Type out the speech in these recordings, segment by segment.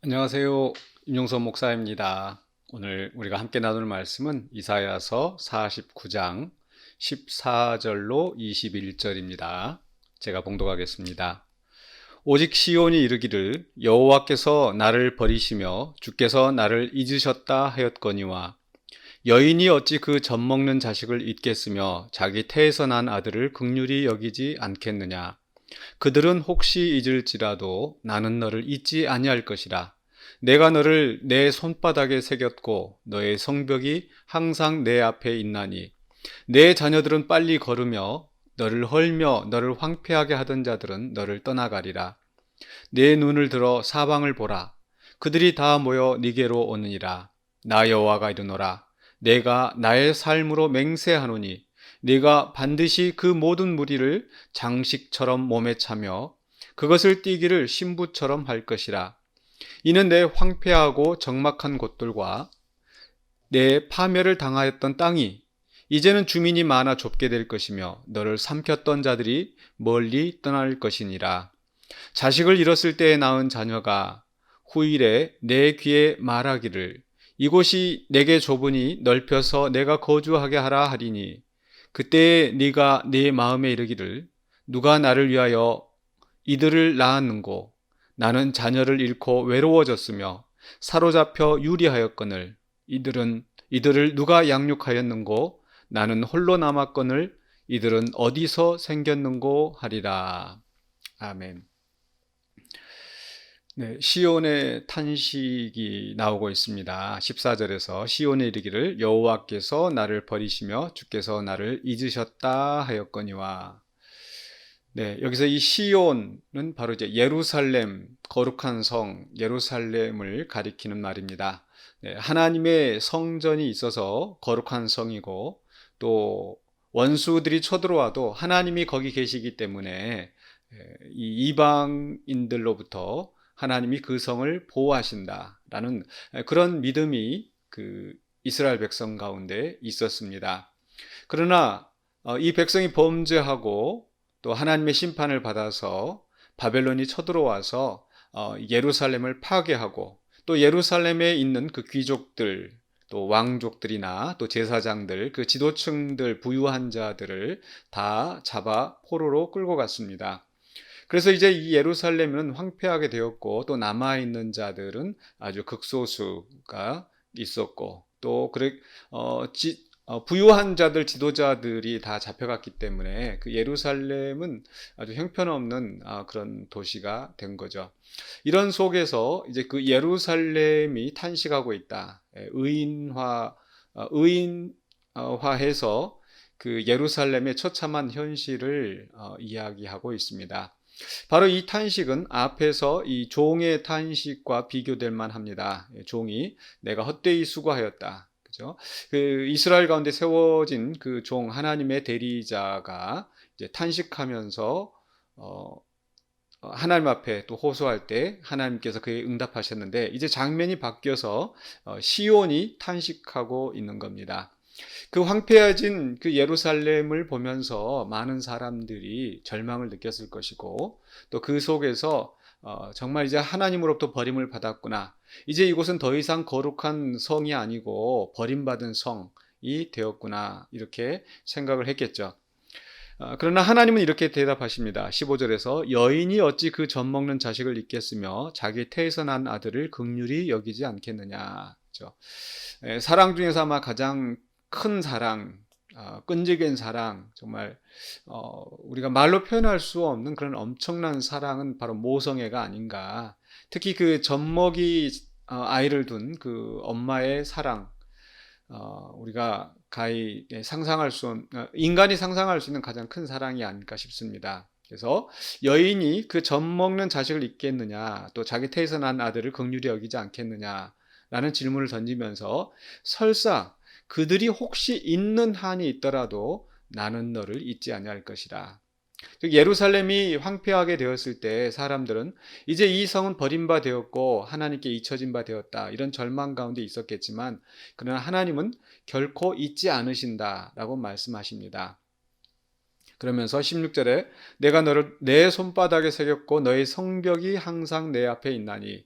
안녕하세요. 임용선 목사입니다. 오늘 우리가 함께 나눌 말씀은 이사야서 49장 14절로 21절입니다. 제가 봉독하겠습니다. 오직 시온이 이르기를 여호와께서 나를 버리시며 주께서 나를 잊으셨다 하였거니와 여인이 어찌 그 젖먹는 자식을 잊겠으며 자기 태에서 난 아들을 긍휼히 여기지 않겠느냐. 그들은 혹시 잊을지라도 나는 너를 잊지 아니할 것이라. 내가 너를 내 손바닥에 새겼고 너의 성벽이 항상 내 앞에 있나니 내 자녀들은 빨리 걸으며 너를 헐며 너를 황폐하게 하던 자들은 너를 떠나가리라. 내 눈을 들어 사방을 보라. 그들이 다 모여 네게로 오느니라. 나 여호와가 이르노라. 내가 나의 삶으로 맹세하노니 네가 반드시 그 모든 무리를 장식처럼 몸에 차며 그것을 띠기를 신부처럼 할 것이라. 이는 내 황폐하고 적막한 곳들과 내 파멸을 당하였던 땅이 이제는 주민이 많아 좁게 될 것이며 너를 삼켰던 자들이 멀리 떠날 것이니라. 자식을 잃었을 때에 낳은 자녀가 후일에 내 귀에 말하기를 이곳이 내게 좁으니 넓혀서 내가 거주하게 하라 하리니 그때에 네가 네 마음에 이르기를 누가 나를 위하여 이들을 낳았는고 나는 자녀를 잃고 외로워졌으며 사로잡혀 유리하였거늘 이들을 누가 양육하였는고 나는 홀로 남았거늘 이들은 어디서 생겼는고 하리라. 아멘. 네, 시온의 탄식이 나오고 있습니다. 14절에서 시온에 이르기를 여호와께서 나를 버리시며 주께서 나를 잊으셨다 하였거니와. 네, 여기서 이 시온은 바로 이제 예루살렘, 거룩한 성 예루살렘을 가리키는 말입니다. 네, 하나님의 성전이 있어서 거룩한 성이고 또 원수들이 쳐들어와도 하나님이 거기 계시기 때문에 이 이방인들로부터 하나님이 그 성을 보호하신다라는 그런 믿음이 그 이스라엘 백성 가운데 있었습니다. 그러나 이 백성이 범죄하고 또 하나님의 심판을 받아서 바벨론이 쳐들어와서 예루살렘을 파괴하고 또 예루살렘에 있는 그 귀족들 또 왕족들이나 또 제사장들 그 지도층들 부유한 자들을 다 잡아 포로로 끌고 갔습니다. 그래서 이제 이 예루살렘은 황폐하게 되었고 또 남아있는 자들은 아주 극소수가 있었고 또 부유한 자들 지도자들이 다 잡혀갔기 때문에 그 예루살렘은 아주 형편없는 그런 도시가 된 거죠. 이런 속에서 이제 그 예루살렘이 탄식하고 있다. 의인화해서 그 예루살렘의 처참한 현실을 이야기하고 있습니다. 바로 이 탄식은 앞에서 이 종의 탄식과 비교될 만합니다. 종이 내가 헛되이 수고하였다. 그죠? 그 이스라엘 가운데 세워진 그 종 하나님의 대리자가 이제 탄식하면서 하나님 앞에 또 호소할 때 하나님께서 그에 응답하셨는데 이제 장면이 바뀌어서 시온이 탄식하고 있는 겁니다. 그 황폐해진 그 예루살렘을 보면서 많은 사람들이 절망을 느꼈을 것이고 또 그 속에서 정말 이제 하나님으로부터 버림을 받았구나. 이제 이곳은 더 이상 거룩한 성이 아니고 버림받은 성이 되었구나. 이렇게 생각을 했겠죠. 그러나 하나님은 이렇게 대답하십니다. 15절에서 여인이 어찌 그 젖먹는 자식을 잊겠으며 자기 태에서 난 아들을 긍휼히 여기지 않겠느냐. 그렇죠? 사랑 중에서 아마 가장 큰 사랑, 끈질긴 사랑, 정말 우리가 말로 표현할 수 없는 그런 엄청난 사랑은 바로 모성애가 아닌가. 특히 그 젖먹이 아이를 둔 그 엄마의 사랑, 우리가 가히 상상할 수 없는, 인간이 상상할 수 있는 가장 큰 사랑이 아닐까 싶습니다. 그래서 여인이 그 젖먹는 자식을 잊겠느냐, 또 자기 태에서 난 아들을 긍휼히 여기지 않겠느냐, 라는 질문을 던지면서 설사 그들이 혹시 잊는 한이 있더라도 나는 너를 잊지 아니할 것이라. 즉 예루살렘이 황폐하게 되었을 때 사람들은 이제 이 성은 버림바 되었고 하나님께 잊혀진 바 되었다. 이런 절망 가운데 있었겠지만 그러나 하나님은 결코 잊지 않으신다라고 말씀하십니다. 그러면서 16절에 내가 너를 내 손바닥에 새겼고 너의 성벽이 항상 내 앞에 있나니.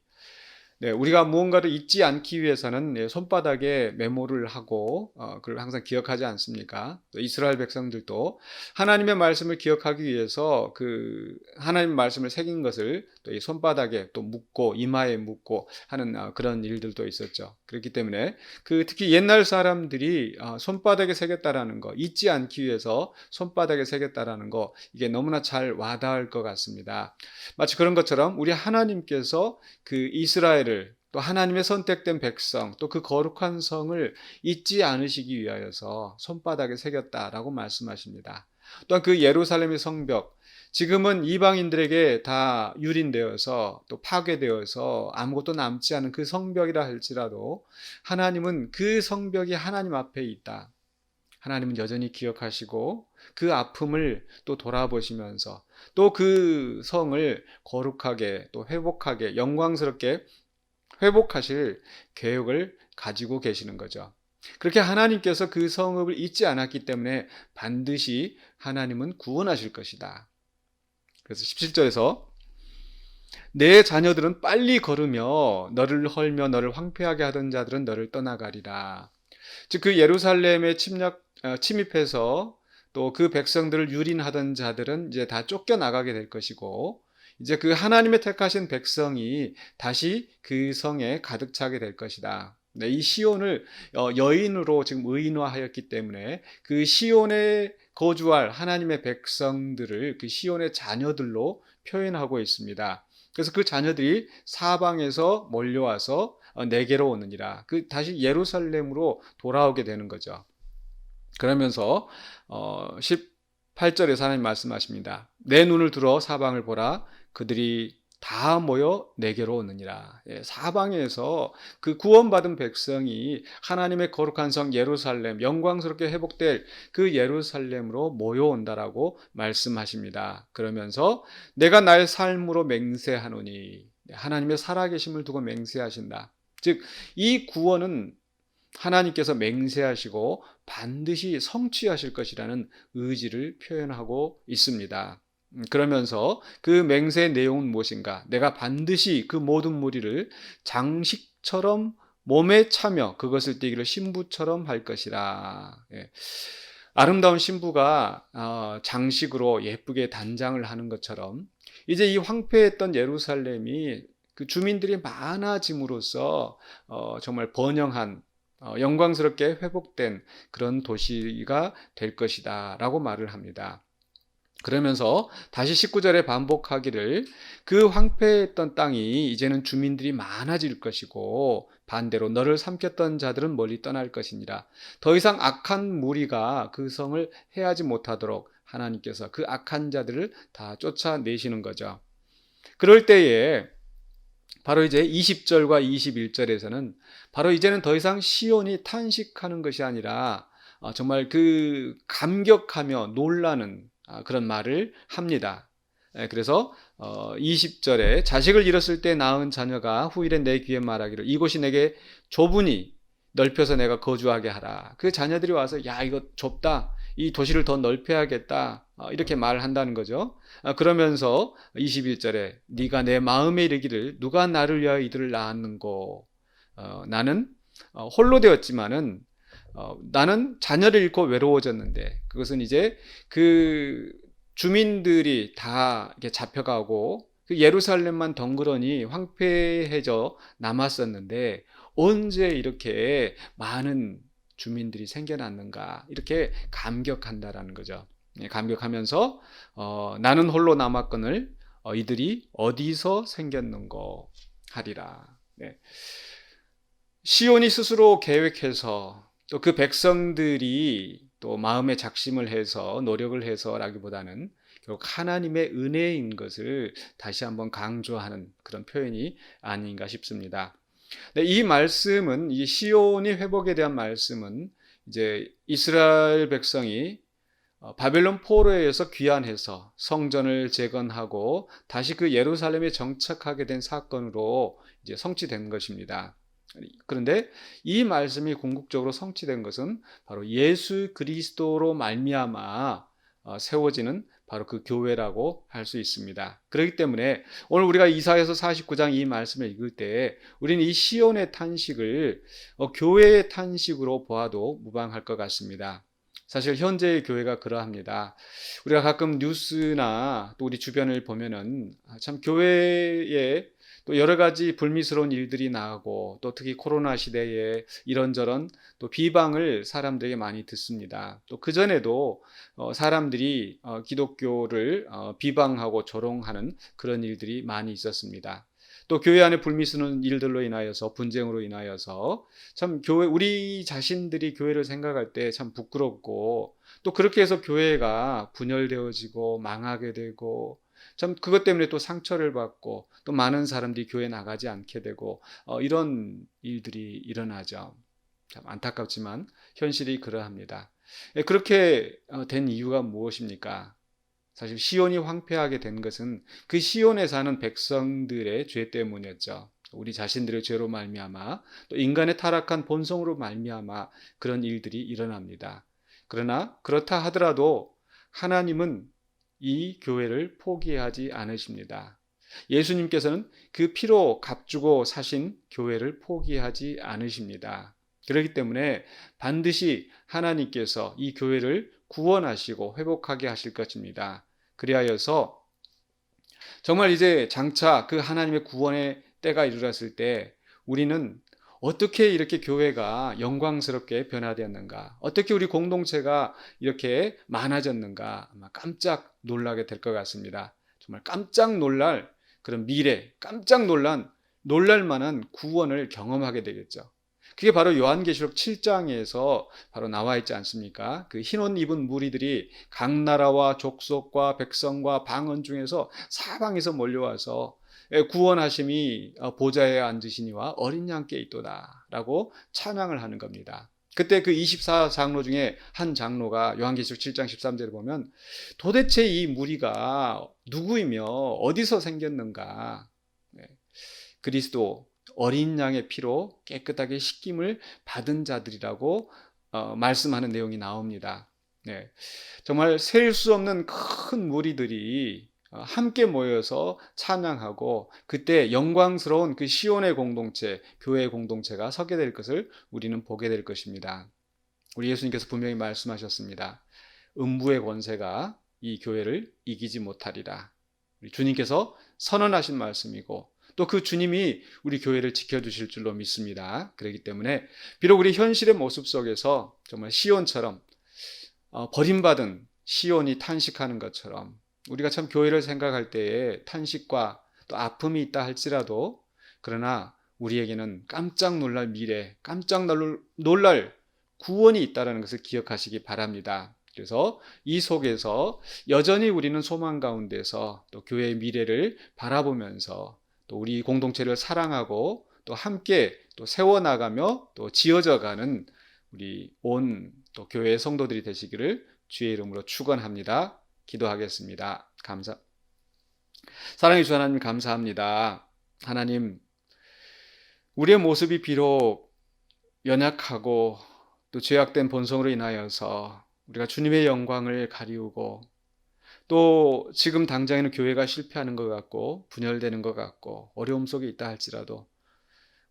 네, 우리가 무언가를 잊지 않기 위해서는 손바닥에 메모를 하고 그걸 항상 기억하지 않습니까? 또 이스라엘 백성들도 하나님의 말씀을 기억하기 위해서 그 하나님 말씀을 새긴 것을 또 이 손바닥에 또 묶고 이마에 묶고 하는 그런 일들도 있었죠. 그렇기 때문에 그 특히 옛날 사람들이 손바닥에 새겼다라는 거, 잊지 않기 위해서 손바닥에 새겼다라는 거, 이게 너무나 잘 와닿을 것 같습니다. 마치 그런 것처럼 우리 하나님께서 그 이스라엘을 또 하나님의 선택된 백성 또 그 거룩한 성을 잊지 않으시기 위하여서 손바닥에 새겼다라고 말씀하십니다. 또한 그 예루살렘의 성벽, 지금은 이방인들에게 다 유린되어서 또 파괴되어서 아무것도 남지 않은 그 성벽이라 할지라도 하나님은 그 성벽이 하나님 앞에 있다. 하나님은 여전히 기억하시고 그 아픔을 또 돌아보시면서 또 그 성을 거룩하게 또 회복하게 영광스럽게 회복하실 계획을 가지고 계시는 거죠. 그렇게 하나님께서 그 성읍을 잊지 않았기 때문에 반드시 하나님은 구원하실 것이다. 그래서 17절에서 내 자녀들은 빨리 걸으며 너를 헐며 너를 황폐하게 하던 자들은 너를 떠나가리라. 즉 그 예루살렘에 침입해서 또 그 백성들을 유린하던 자들은 이제 다 쫓겨나가게 될 것이고 이제 그 하나님의 택하신 백성이 다시 그 성에 가득 차게 될 것이다. 네, 이 시온을 여인으로 지금 의인화하였기 때문에 그 시온에 거주할 하나님의 백성들을 그 시온의 자녀들로 표현하고 있습니다. 그래서 그 자녀들이 사방에서 몰려와서 내게로 오느니라. 그 다시 예루살렘으로 돌아오게 되는 거죠. 그러면서 18절에서 하나님 말씀하십니다. 내 눈을 들어 사방을 보라. 그들이 다 모여 내게로 오느니라. 사방에서 그 구원받은 백성이 하나님의 거룩한 성 예루살렘, 영광스럽게 회복될 그 예루살렘으로 모여온다라고 말씀하십니다. 그러면서 내가 나의 삶으로 맹세하노니, 하나님의 살아계심을 두고 맹세하신다. 즉 이 구원은 하나님께서 맹세하시고 반드시 성취하실 것이라는 의지를 표현하고 있습니다. 그러면서 그 맹세의 내용은 무엇인가? 내가 반드시 그 모든 무리를 장식처럼 몸에 차며 그것을 띠기로 신부처럼 할 것이라. 예. 아름다운 신부가 장식으로 예쁘게 단장을 하는 것처럼 이제 이 황폐했던 예루살렘이 그 주민들이 많아짐으로써 정말 번영한 영광스럽게 회복된 그런 도시가 될 것이다 라고 말을 합니다. 그러면서 다시 19절에 반복하기를 그 황폐했던 땅이 이제는 주민들이 많아질 것이고 반대로 너를 삼켰던 자들은 멀리 떠날 것이니라. 더 이상 악한 무리가 그 성을 해하지 못하도록 하나님께서 그 악한 자들을 다 쫓아내시는 거죠. 그럴 때에 바로 이제 20절과 21절에서는 바로 이제는 더 이상 시온이 탄식하는 것이 아니라 정말 그 감격하며 놀라는 그런 말을 합니다. 그래서 20절에 자식을 잃었을 때 낳은 자녀가 후일에 내 귀에 말하기를 이곳이 내게 좁으니 넓혀서 내가 거주하게 하라. 그 자녀들이 와서 야 이거 좁다. 이 도시를 더 넓혀야겠다. 이렇게 말을 한다는 거죠. 그러면서 21절에 네가 내 마음에 이르기를 누가 나를 위하여 이들을 낳았는고 나는 홀로 되었지만은 나는 자녀를 잃고 외로워졌는데 그것은 이제 그 주민들이 다 이렇게 잡혀가고 그 예루살렘만 덩그러니 황폐해져 남았었는데 언제 이렇게 많은 주민들이 생겨났는가 이렇게 감격한다라는 거죠. 감격하면서 나는 홀로 남았거늘 이들이 어디서 생겼는고 하리라. 네. 시온이 스스로 계획해서 또 그 백성들이 또 마음에 작심을 해서 노력을 해서라기보다는 결국 하나님의 은혜인 것을 다시 한번 강조하는 그런 표현이 아닌가 싶습니다. 네, 이 말씀은 이 시온이 회복에 대한 말씀은 이제 이스라엘 백성이 바벨론 포로에 의해서 귀환해서 성전을 재건하고 다시 그 예루살렘에 정착하게 된 사건으로 이제 성취된 것입니다. 그런데 이 말씀이 궁극적으로 성취된 것은 바로 예수 그리스도로 말미암아 세워지는 바로 그 교회라고 할 수 있습니다. 그렇기 때문에 오늘 우리가 이사야서 49장 이 말씀을 읽을 때 우리는 이 시온의 탄식을 교회의 탄식으로 보아도 무방할 것 같습니다. 사실 현재의 교회가 그러합니다. 우리가 가끔 뉴스나 또 우리 주변을 보면은 참 교회에 또 여러 가지 불미스러운 일들이 나고 또 특히 코로나 시대에 이런저런 또 비방을 사람들에게 많이 듣습니다. 또 그전에도 사람들이 기독교를 비방하고 조롱하는 그런 일들이 많이 있었습니다. 또 교회 안에 불미스러운 일들로 인하여서 분쟁으로 인하여서 참 교회 우리 자신들이 교회를 생각할 때 참 부끄럽고 또 그렇게 해서 교회가 분열되어지고 망하게 되고 참 그것 때문에 또 상처를 받고 또 많은 사람들이 교회 나가지 않게 되고 이런 일들이 일어나죠. 참 안타깝지만 현실이 그러합니다. 그렇게 된 이유가 무엇입니까? 사실 시온이 황폐하게 된 것은 그 시온에 사는 백성들의 죄 때문이었죠. 우리 자신들의 죄로 말미암아 또 인간의 타락한 본성으로 말미암아 그런 일들이 일어납니다. 그러나 그렇다 하더라도 하나님은 이 교회를 포기하지 않으십니다. 예수님께서는 그 피로 값주고 사신 교회를 포기하지 않으십니다. 그렇기 때문에 반드시 하나님께서 이 교회를 구원하시고 회복하게 하실 것입니다. 그리하여서 정말 이제 장차 그 하나님의 구원의 때가 이르렀을 때 우리는 어떻게 이렇게 교회가 영광스럽게 변화되었는가? 어떻게 우리 공동체가 이렇게 많아졌는가? 아마 깜짝 놀라게 될 것 같습니다. 정말 깜짝 놀랄 그런 미래, 깜짝 놀랄 만한 구원을 경험하게 되겠죠. 그게 바로 요한계시록 7장에서 바로 나와 있지 않습니까? 그 흰옷 입은 무리들이 각 나라와 족속과 백성과 방언 중에서 사방에서 몰려와서 구원하심이 보좌에 앉으시니와 어린 양께 있도다 라고 찬양을 하는 겁니다. 그때 그 24장로 중에 한 장로가 요한계시록 7장 13절을 보면 도대체 이 무리가 누구이며 어디서 생겼는가? 그리스도 어린 양의 피로 깨끗하게 씻김을 받은 자들이라고 말씀하는 내용이 나옵니다. 네, 정말 셀 수 없는 큰 무리들이 함께 모여서 찬양하고 그때 영광스러운 그 시온의 공동체, 교회의 공동체가 서게 될 것을 우리는 보게 될 것입니다. 우리 예수님께서 분명히 말씀하셨습니다. 음부의 권세가 이 교회를 이기지 못하리라. 우리 주님께서 선언하신 말씀이고 또 그 주님이 우리 교회를 지켜주실 줄로 믿습니다. 그렇기 때문에 비록 우리 현실의 모습 속에서 정말 시온처럼 버림받은 시온이 탄식하는 것처럼 우리가 참 교회를 생각할 때에 탄식과 또 아픔이 있다 할지라도 그러나 우리에게는 깜짝 놀랄 미래, 깜짝 놀랄 구원이 있다는 것을 기억하시기 바랍니다. 그래서 이 속에서 여전히 우리는 소망 가운데서 또 교회의 미래를 바라보면서 또 우리 공동체를 사랑하고 또 함께 또 세워나가며 또 지어져가는 우리 온 또 교회의 성도들이 되시기를 주의 이름으로 축원합니다. 기도하겠습니다. 사랑해 주신 하나님 감사합니다. 하나님, 우리의 모습이 비록 연약하고 또 죄악된 본성으로 인하여서 우리가 주님의 영광을 가리우고 또 지금 당장에는 교회가 실패하는 것 같고 분열되는 것 같고 어려움 속에 있다 할지라도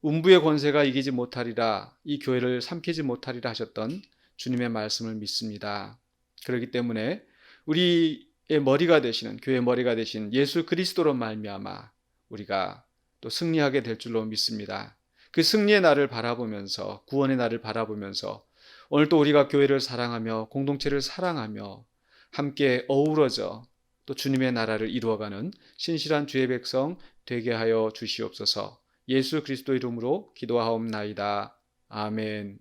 음부의 권세가 이기지 못하리라, 이 교회를 삼키지 못하리라 하셨던 주님의 말씀을 믿습니다. 그렇기 때문에 우리의 머리가 되시는, 교회의 머리가 되신 예수 그리스도로 말미암아 우리가 또 승리하게 될 줄로 믿습니다. 그 승리의 날을 바라보면서, 구원의 날을 바라보면서 오늘 또 우리가 교회를 사랑하며 공동체를 사랑하며 함께 어우러져 또 주님의 나라를 이루어가는 신실한 주의 백성 되게 하여 주시옵소서. 예수 그리스도 이름으로 기도하옵나이다. 아멘.